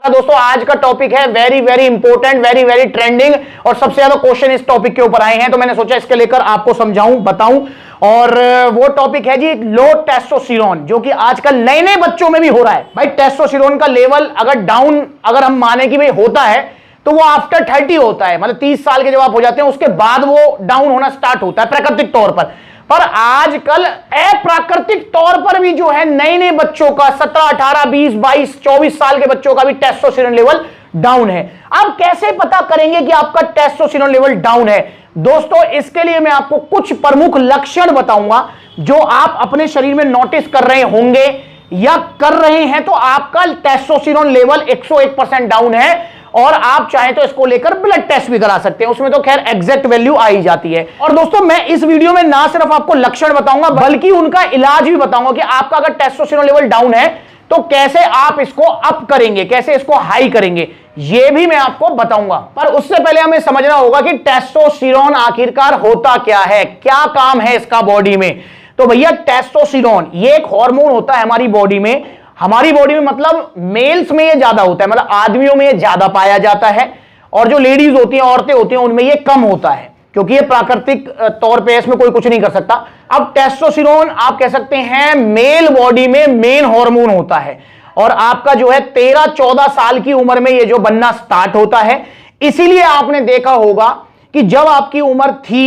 दोस्तों आज का टॉपिक है very very important, very very trending और सबसे ज्यादा क्वेश्चन इस टॉपिक के ऊपर आए हैं, तो मैंने सोचा इसके लेकर आपको समझाऊं, बताऊं। और वो टॉपिक है जी लो टेस्टोस्टेरोन, जो कि आजकल नए नए बच्चों में भी हो रहा है। भाई टेस्टोस्टेरोन का लेवल अगर डाउन अगर हम माने कि भाई होता है तो वो आफ्टर 30 होता है, मतलब 30 साल के जब आप हो जाते हैं उसके बाद वो डाउन होना स्टार्ट होता है प्राकृतिक तौर पर आजकल अप्राकृतिक तौर पर भी जो है नए नए बच्चों का 17, 18, 20, 22, 24 साल के बच्चों का भी टेस्टोस्टेरोन लेवल डाउन है। अब कैसे पता करेंगे कि आपका टेस्टोस्टेरोन लेवल डाउन है? दोस्तों इसके लिए मैं आपको कुछ प्रमुख लक्षण बताऊंगा जो आप अपने शरीर में नोटिस कर रहे होंगे या कर रहे हैं, तो आपका टेस्टोस्टेरोन लेवल 101% डाउन है और आप चाहें तो इसको लेकर ब्लड टेस्ट भी करा सकते हैं, उसमें तो खैर एग्जैक्ट वैल्यू आ ही जाती है। और दोस्तों मैं इस वीडियो में ना सिर्फ आपको लक्षण बताऊंगा बल्कि उनका इलाज भी बताऊंगा कि आपका अगर टेस्टोस्टेरोन लेवल डाउन है तो कैसे आप इसको अप करेंगे, कैसे इसको हाई करेंगे, यह भी मैं आपको बताऊंगा। पर उससे पहले हमें समझना होगा कि टेस्टोस्टेरोन आखिरकार होता क्या है, क्या काम है इसका बॉडी में। तो भैया टेस्टोस्टेरोन ये एक हार्मोन होता है हमारी बॉडी में मतलब मेल्स में ये ज्यादा होता है, मतलब आदमियों में ये ज्यादा पाया जाता है और जो लेडीज होती हैं, औरतें होती हैं, उनमें ये कम होता है क्योंकि ये प्राकृतिक तौर पे इसमें कोई कुछ नहीं कर सकता। अब टेस्टोस्टेरोन आप कह सकते हैं मेल बॉडी में मेन हार्मोन होता है और आपका जो है 13-14 साल की उम्र में ये जो बनना स्टार्ट होता है। इसीलिए आपने देखा होगा कि जब आपकी उम्र थी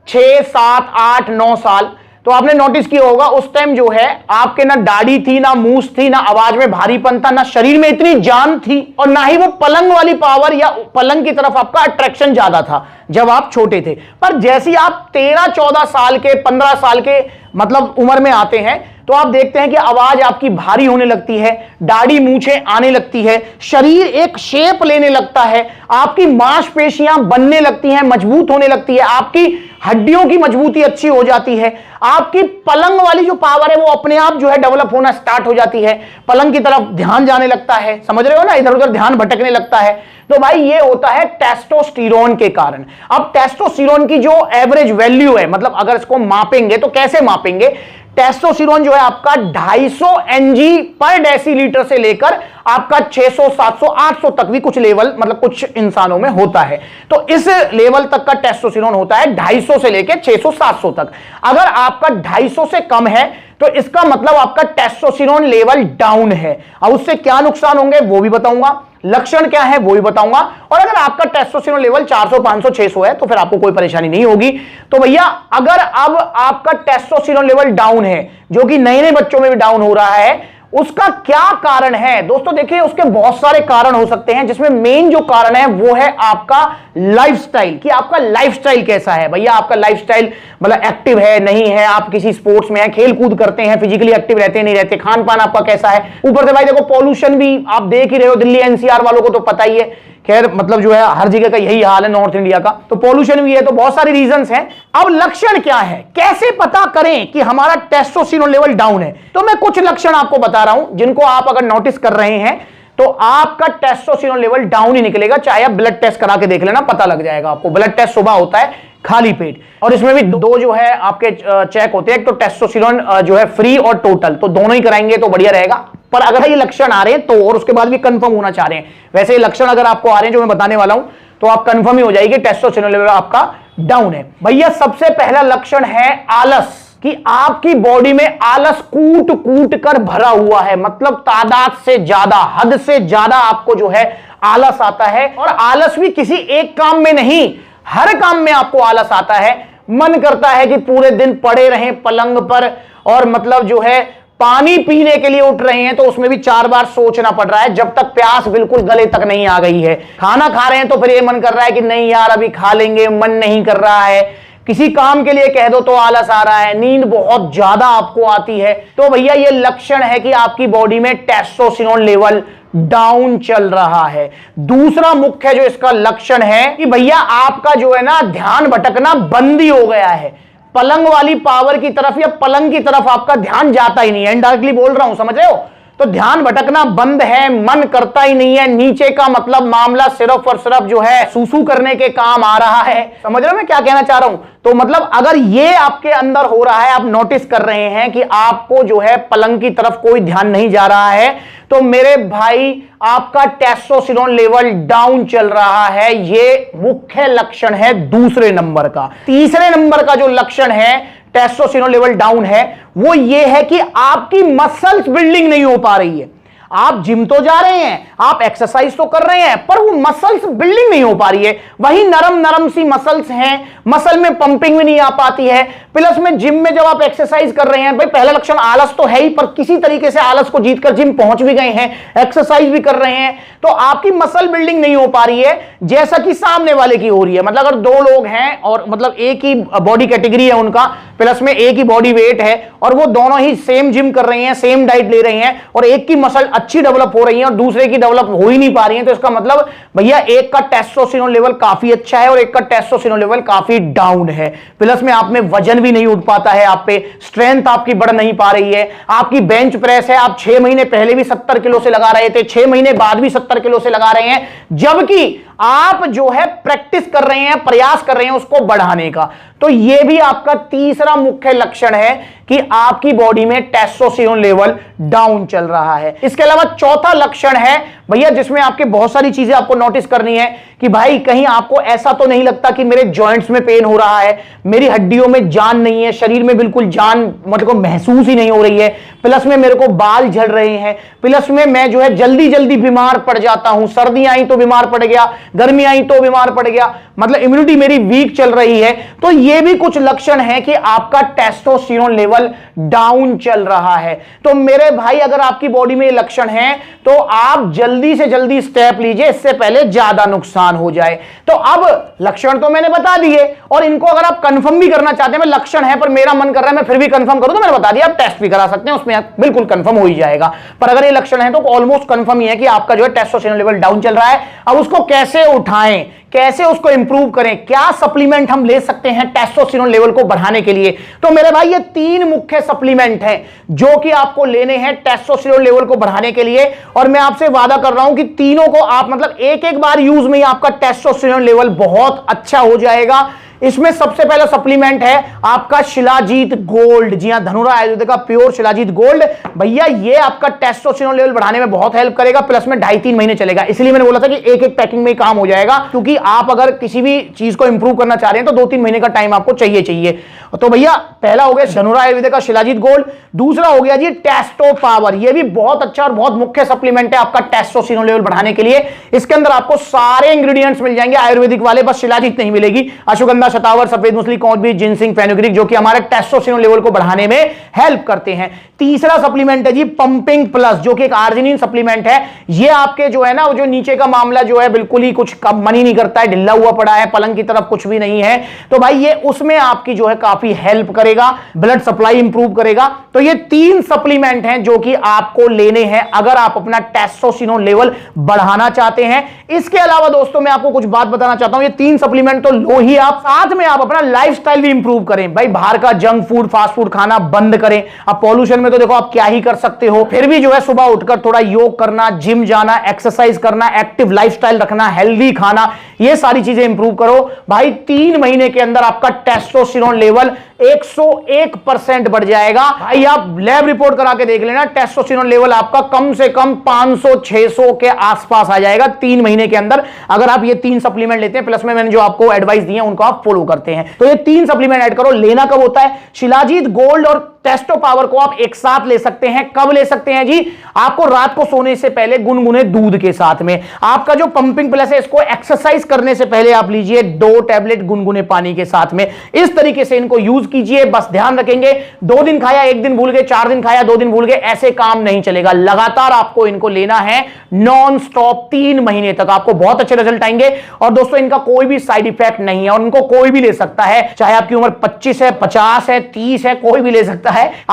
6, 7, 8, 9 साल तो आपने नोटिस किया होगा उस टाइम जो है आपके ना दाढ़ी थी, ना मूछ थी, ना आवाज में भारीपन था, ना शरीर में इतनी जान थी और ना ही वो पलंग वाली पावर या पलंग की तरफ आपका अट्रैक्शन ज्यादा था जब आप छोटे थे। पर जैसे ही आप 13-14 साल के 15 साल के मतलब उम्र में आते हैं तो आप देखते हैं कि आवाज आपकी भारी होने लगती है, दाढ़ी मूछें आने लगती है, शरीर एक शेप लेने लगता है, आपकी मांसपेशियां बनने लगती हैं, मजबूत होने लगती है, आपकी हड्डियों की मजबूती अच्छी हो जाती है, आपकी पलंग वाली जो पावर है वो अपने आप जो है डेवलप होना स्टार्ट हो जाती है, पलंग की तरफ ध्यान जाने लगता है, समझ रहे हो ना, इधर उधर ध्यान भटकने लगता है। तो भाई ये होता है टेस्टोस्टेरोन के कारण। अब टेस्टोस्टेरोन की जो एवरेज वैल्यू है, मतलब अगर इसको मापेंगे तो कैसे मापेंगे? टेस्टोस्टेरोन जो है आपका 250 mg पर डेसीलीटर से लेकर आपका 600, 700, 800 तक भी कुछ लेवल मतलब कुछ इंसानों में होता है। तो इस लेवल तक का टेस्टोस्टेरोन होता है 250 से लेकर 600, 700 तक। अगर आपका 250 से कम है तो इसका मतलब आपका टेस्टोस्टेरोन लेवल डाउन है। अब उससे क्या नुकसान होंगे वो भी बताऊंगा, लक्षण क्या है वो भी बताऊंगा। और अगर आपका टेस्टोस्टेरोन लेवल 400, 500, 600 है तो फिर आपको कोई परेशानी नहीं होगी। तो भैया अगर अब आपका टेस्टोस्टेरोन लेवल डाउन है, जो कि नए नए बच्चों में भी डाउन हो रहा है, उसका क्या कारण है? दोस्तों देखिए उसके बहुत सारे कारण हो सकते हैं, जिसमें मेन जो कारण है वो है आपका लाइफस्टाइल, कि आपका लाइफस्टाइल कैसा है। भैया आपका लाइफस्टाइल मतलब एक्टिव है नहीं है, आप किसी स्पोर्ट्स में है, खेल कूद करते हैं, फिजिकली एक्टिव रहते हैं नहीं रहते, खान पान आपका कैसा है, ऊपर से भाई देखो पॉल्यूशन भी आप देख ही रहे हो, दिल्ली एनसीआर वालों को तो पता ही है, खैर मतलब जो है हर जगह का यही हाल है नॉर्थ इंडिया का, तो पॉल्यूशन भी है, तो बहुत सारी रीजंस हैं। अब लक्षण क्या है, कैसे पता करें कि हमारा टेस्टोस्टेरोन लेवल डाउन है? तो मैं कुछ लक्षण आपको बता रहा हूं जिनको आप अगर नोटिस कर रहे हैं तो आपका टेस्टोस्टेरोन लेवल डाउन ही निकलेगा, चाहे आप ब्लड टेस्ट करा के देख लेना, पता लग जाएगा आपको। ब्लड टेस्ट सुबह होता है खाली पेट और इसमें भी दो जो है आपके चेक होते हैं, एक तो टेस्टोस्टेरोन जो है फ्री और टोटल, तो दोनों ही कराएंगे तो बढ़िया रहेगा। पर अगर ये लक्षण आ रहे हैं तो, और उसके बाद भी कंफर्म होना चाह रहे हैं, वैसे ये लक्षण अगर आपको आ रहे हैं जो मैं बताने वाला हूं तो आप कंफर्म ही हो जाएगी टेस्टोस्टेरोन लेवल आपका डाउन है। भैया सबसे पहला लक्षण है आलस, कि आपकी बॉडी में आलस कूट कूट कर भरा हुआ है, मतलब तादाद से ज्यादा, हद से ज्यादा आपको जो है आलस आता है। और आलस भी किसी एक काम में नहीं, हर काम में आपको आलस आता है। मन करता है कि पूरे दिन पड़े रहें पलंग पर और मतलब जो है पानी पीने के लिए उठ रहे हैं तो उसमें भी 4 बार सोचना पड़ रहा है जब तक प्यास बिल्कुल गले तक नहीं आ गई है। खाना खा रहे हैं तो फिर ये मन कर रहा है कि नहीं यार अभी खा लेंगे, मन नहीं कर रहा है। किसी काम के लिए कह दो तो आलस आ रहा है, नींद बहुत ज्यादा आपको आती है। तो भैया ये लक्षण है कि आपकी बॉडी में टेस्टोस्टेरोन लेवल डाउन चल रहा है। दूसरा मुख्य जो इसका लक्षण है कि भैया आपका जो है ना ध्यान भटकना बंद ही हो गया है, पलंग वाली पावर की तरफ या पलंग की तरफ आपका ध्यान जाता ही नहीं है। इनडायरेक्टली बोल रहा हूं, समझ रहे हो? तो ध्यान भटकना बंद है, मन करता ही नहीं है नीचे का, मतलब मामला सिर्फ और सिर्फ जो है सूसू करने के काम आ रहा है। समझ रहे हो मैं क्या कहना चाह रहा हूं? तो मतलब अगर ये आपके अंदर हो रहा है, आप नोटिस कर रहे हैं कि आपको जो है पलंग की तरफ कोई ध्यान नहीं जा रहा है, तो मेरे भाई आपका टेस्टोस्टेरोन लेवल डाउन चल रहा है। ये मुख्य लक्षण है दूसरे नंबर का। तीसरे नंबर का जो लक्षण है टेस्टोस्टेरोन लेवल डाउन है, वो ये है कि आपकी मसल्स बिल्डिंग नहीं हो पा रही है। आप जिम तो जा रहे हैं, आप एक्सरसाइज तो कर रहे हैं, पर वो मसल्स बिल्डिंग नहीं हो पा रही है। वही नरम नरम सी मसल्स हैं, मसल में पंपिंग भी नहीं आ पाती है। प्लस में जिम में जब आप एक्सरसाइज कर रहे हैं, भाई पहला लक्षण आलस तो है ही, पर किसी तरीके से आलस को जीतकर जिम पहुंच भी गए हैं, एक्सरसाइज भी कर रहे हैं, तो आपकी मसल बिल्डिंग नहीं हो पा रही है जैसा कि सामने वाले की हो रही है। मतलब अगर दो लोग हैं और मतलब एक ही बॉडी कैटेगरी है उनका, प्लस में एक ही बॉडी वेट है, और वो दोनों ही सेम जिम कर रहे हैं, सेम डाइट ले रहे हैं, और एक की मसल अच्छी डेवलप हो रही है और दूसरे की डेवलप हो ही नहीं पा रही है, तो इसका मतलब भैया एक का टेस्टोस्टेरोन लेवल काफी अच्छा है और एक का टेस्टोस्टेरोन लेवल काफी डाउन है। प्लस में आप में वजन भी नहीं उठ पाता है, आप पे स्ट्रेंथ आपकी बढ़ नहीं पा रही है। आपकी बेंच प्रेस है, आप 6 महीने पहले भी 70 किलो से लगा रहे थे, 6 महीने बाद भी 70 किलो से लगा रहे हैं, जबकि आप जो है प्रैक्टिस कर रहे हैं, प्रयास कर रहे हैं उसको बढ़ाने का। तो यह भी आपका तीसरा मुख्य लक्षण है कि आपकी बॉडी में टेस्टोस्टेरोन लेवल डाउन चल रहा है। इसके अलावा चौथा लक्षण है भैया, जिसमें आपके बहुत सारी चीजें आपको नोटिस करनी है कि भाई कहीं आपको ऐसा तो नहीं लगता कि मेरे जॉइंट्स में पेन हो रहा है, मेरी हड्डियों में जान नहीं है, शरीर में बिल्कुल जान मतलब महसूस ही नहीं हो रही है, प्लस में मेरे को बाल झड़ रहे हैं, प्लस में मैं जो है जल्दी जल्दी बीमार पड़ जाता हूं, सर्दी आई तो बीमार पड़ गया, गर्मी आई तो बीमार पड़ गया, मतलब इम्यूनिटी मेरी वीक चल रही है। तो ये भी कुछ लक्षण है कि आपका टेस्टोस्टेरोन लेवल डाउन चल रहा है। तो मेरे भाई अगर आपकी बॉडी में ये लक्षण है तो आप जल्दी से जल्दी स्टेप लीजिए, इससे पहले ज्यादा नुकसान हो जाए। तो अब लक्षण तो मैंने बता दिए, और इनको अगर आप कंफर्म भी करना चाहते हैं, मैं लक्षण है पर मेरा मन कर रहा है मैं फिर भी कंफर्म करूं, तो मैंने बता दिया आप टेस्ट भी करा सकते हैं, उसमें बिल्कुल कंफर्म हो ही जाएगा। पर अगर ये लक्षण है तो ऑलमोस्ट कंफर्म ही है कि आपका जो है टेस्टोस्टेरोन लेवल डाउन चल रहा है। अब उसको कैसे उठाएं, कैसे उसको इंप्रूव करें, क्या सप्लीमेंट हम ले सकते हैं टेस्टोस्टेरोन लेवल को बढ़ाने के लिए? तो मेरे भाई ये 3 मुख्य सप्लीमेंट हैं जो कि आपको लेने हैं टेस्टोस्टेरोन लेवल को बढ़ाने के लिए, और मैं आपसे वादा कर रहा हूं कि तीनों को आप मतलब एक एक बार यूज में ही आपका टेस्टोस्टेरोन लेवल बहुत अच्छा हो जाएगा। इसमें सबसे पहला सप्लीमेंट है आपका शिलाजीत गोल्ड। जी हां, धनुरा आयुर्वेदिक का प्योर शिलाजीत गोल्ड। भैया ये आपका टेस्टोस्टेरोन लेवल बढ़ाने में बहुत हेल्प करेगा, प्लस में 2.5-3 महीने चलेगा। इसलिए मैंने बोला था कि एक एक पैकिंग में ही काम हो जाएगा, क्योंकि आप अगर किसी भी चीज को इंप्रूव करना चाह रहे हैं तो 2-3 महीने का टाइम आपको चाहिए। तो भैया पहला हो गया धनुरा आयुर्वेदिक का शिलाजीत गोल्ड, दूसरा हो गया जी टेस्टो पावर। ये भी बहुत अच्छा और बहुत मुख्य सप्लीमेंट है आपका टेस्टोस्टेरोन लेवल बढ़ाने के लिए। इसके अंदर आपको सारे इंग्रेडिएंट्स मिल जाएंगे आयुर्वेदिक वाले, बस शिलाजीत नहीं मिलेगी। अश्वगंधा, शतावर, सफेद मूसली, कौंधबीज, जिनसिंग, फेनुग्रीक, जो कि हमारे टेस्टोस्टेरोन लेवल को बढ़ाने में हेल्प करते हैं। तीसरा सप्लीमेंट है जी पंपिंग प्लस, जो कि एक आर्जिनिन सप्लीमेंट है। ये आपके जो है ना, वो जो नीचे का मामला जो है बिल्कुल ही कुछ मन ही नहीं करता है, ढिल्ला हुआ पड़ा है, पलंग की तरफ कुछ भी नहीं है, तो भाई ये उसमें आपकी जो है काफी हेल्प करेगा, ब्लड सप्लाई इंप्रूव करेगा। तो ये 3 सप्लीमेंट हैं जो कि आपको लेने हैं अगर आप अपना टेस्टोस्टेरोन लेवल बढ़ाना चाहते हैं। इसके अलावा दोस्तों मैं आपको कुछ बात बताना चाहता हूं, ये 3 सप्लीमेंट तो लो ही आप, साथ में आप अपना लाइफस्टाइल भी इंप्रूव करें। भाई बाहर का जंक फूड, फास्ट फूड खाना बंद करें। अब पॉल्यूशन में तो देखो आप क्या ही कर सकते हो, फिर भी जो है सुबह उठकर थोड़ा योग करना, जिम जाना, एक्सरसाइज करना, एक्टिव लाइफस्टाइल रखना, हेल्दी खाना, ये सारी चीजें इंप्रूव करो। भाई 3 महीने के अंदर आपका टेस्टोस्टेरोन लेवल 101% बढ़ जाएगा। भाई आप लैब रिपोर्ट करा के देख लेना, टेस्टोस्टेरोन लेवल आपका कम से कम 500-600 के आसपास आ जाएगा 3 महीने के अंदर, अगर आप ये 3 सप्लीमेंट लेते हैं, प्लस में मैंने जो आपको एडवाइस दी है उनको आप फॉलो करते हैं। तो ये 3 सप्लीमेंट ऐड करो। लेना कब होता है? शिलाजीत गोल्ड और टेस्टो पावर को आप एक साथ ले सकते हैं। कब ले सकते हैं जी? आपको रात को सोने से पहले गुनगुने दूध के साथ में। आपका जो पंपिंग प्लस है, इसको एक्सरसाइज करने से पहले आप लीजिए 2 टैबलेट गुनगुने पानी के साथ में। इस तरीके से इनको यूज कीजिए। बस ध्यान रखेंगे, 2 दिन खाया 1 दिन भूल गए, 4 दिन खाया 2 दिन भूल गए, ऐसे काम नहीं चलेगा। लगातार आपको इनको लेना है नॉन स्टॉप 3 महीने तक, आपको बहुत अच्छे रिजल्ट आएंगे। और दोस्तों इनका कोई भी साइड इफेक्ट नहीं है और इनको कोई भी ले सकता है, चाहे आपकी उम्र 25 है, 50 है, 30 है, कोई भी ले सकता है।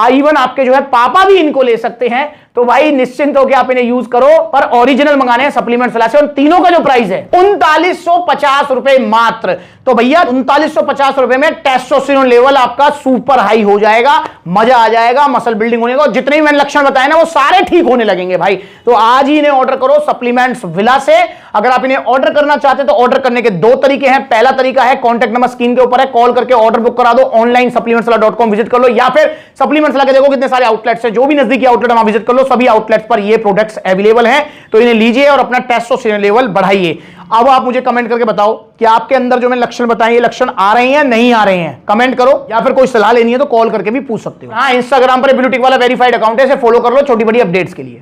इवन आपके जो है पापा भी इनको ले सकते हैं। तो तो भाई निश्चिंत होकर आप इन्हें यूज करो, पर ओरिजिनल मंगाने हैं सप्लीमेंट सलाह से। और तीनों का जो प्राइस है 3950 रुपए मात्र। तो भैया 3950 रुपए में टेस्टोस्टेरोन लेवल आपका सुपर हाई हो जाएगा, मजा आ जाएगा, मसल बिल्डिंग होने का। जितने भी मैंने लक्षण बताए ना वो सारे ठीक होने लगेंगे भाई। तो आज ही इन्हें ऑर्डर करो सप्लीमेंट्स विला से। अगर आप इन्हें ऑर्डर करना चाहते तो ऑर्डर करने के दो तरीके हैं। पहला तरीका है कॉन्टैक्ट नंबर स्क्रीन के ऊपर है, कॉल करके ऑर्डर बुक करा दो। ऑनलाइन supplementsala.com विजिट कर लो, या फिर सप्लीमेंट्स ला के देखो कितने सारे आउटलेट्स है, जो भी नजदीकी आउटलेट वहां विजिट कर लो। सभी आउटलेट्स पर ये प्रोडक्ट्स अवेलेबल हैं, तो इन्हें लीजिए और अपना टेस्टोस्टेरोन लेवल बढ़ाइए। अब आप मुझे कमेंट करके बताओ कि आपके अंदर जो मैंने लक्षण बताए ये लक्षण आ रहे हैं या नहीं आ रहे हैं। कमेंट करो, या फिर कोई सलाह लेनी है तो कॉल करके भी पूछ सकते हो। हाँ, इंस्टाग्राम पर ब्लू टिक वाला वेरीफाइड अकाउंट है, इसे फॉलो कर लो छोटी बड़ी अपडेट्स के लिए।